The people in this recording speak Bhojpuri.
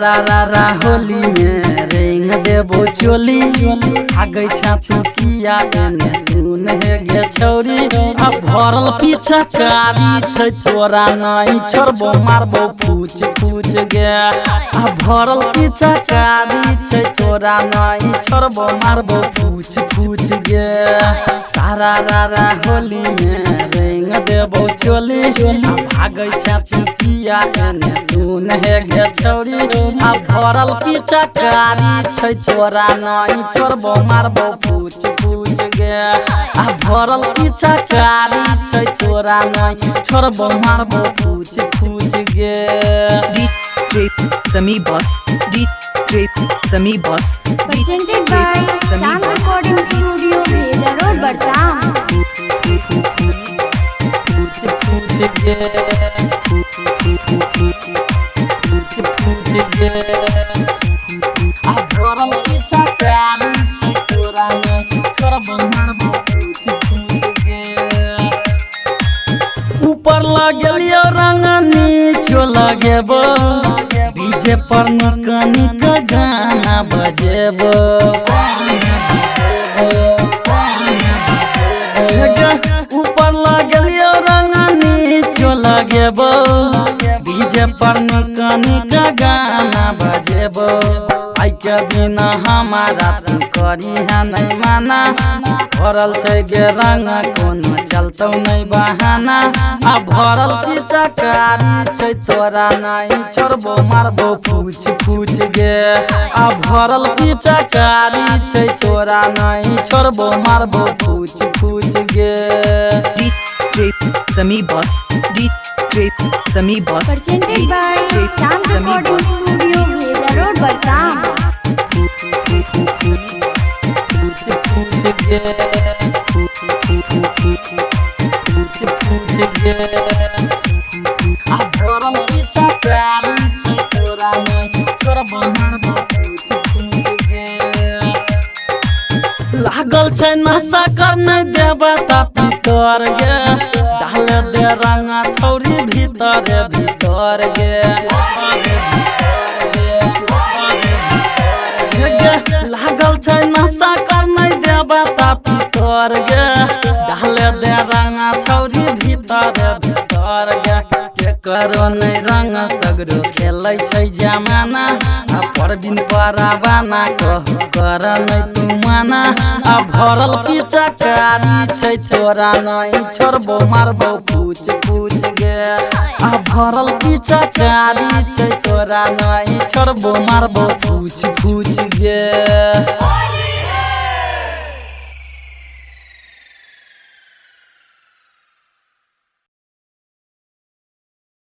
सारा होली में रेंग देबो चोली आगे छाछू किया एने सुन हे गे छौरी अब भरल पीछा कारी छै तोरा नहीं छोड़बो मारबो पूछ पूछ गे अब भरल पीछा कारी छै तोरा नहीं छोड़बो मारबो पूछ पूछ गे सारा होली में रेंग देबो चोली आगे छाछू किया एने सुन हे गे छौरी अब भरल पीछा कारी छै तोरा नहीं छोड़बो मारबो पूछ पूछ गे अब भरल पीछा कारी छै तोरा नहीं छोड़बो मारबो पूछ पूछ गे DJ Sami Boss, DJ Sami Boss, presented by Sham Recording Studio, Bheja Road, Barsam. पूछ पूछ गे पूछ गे अब भरल पीछा कारी छै तोरा नहीं छोड़बो मारबो पूछ पूछ गे ऊपर लगेलियो रंग नीचो लगेबो डीजे पर निक गाना बजेबो ऊपर लगेलियो रंग नीचो लगेबो डीजे पर निक गाना बजेबो आई के दिन हमारा तू करी है नहीं माना भरल छै गे रंग कोनो चलतौ नहीं बहाना आ भरल पीछा कारी छै तोरा नहीं छोड़बो मारबो पूछ पूछ गे आ भरल पीछा कारी छै तोरा नहीं छोड़बो मारबो पूछ पूछ गे DJ Sami Boss, DJ Sami Boss, Presented by Sham Recording Studio, Bheja Road, Barsam. पूछ पूछ गे पूछ पूछ गे आ भरल पीछा कारी छै तोरा नहीं छोड़बो मारबो पूछ पूछ गे लागल छै नशा कर नहीं देबा ता भीतर गे डाल दे रंगा छौरी भीतर भीतर गे लागल छै नशा कर नहीं देबा ता भीतर गे डाल दे रंगा छौरी भीतर भीतर गे करो नहीं रंग सगरो खेलै छै जमाना आ परबिन परावाना कह कर नहीं तू माना आ भरल पीछा कारी छै तोरा नहीं छोड़बो मारबो पूछ पूछ गे आ भरल पीछा कारी छै तोरा नहीं छोड़बो मारबो पूछ पूछ गे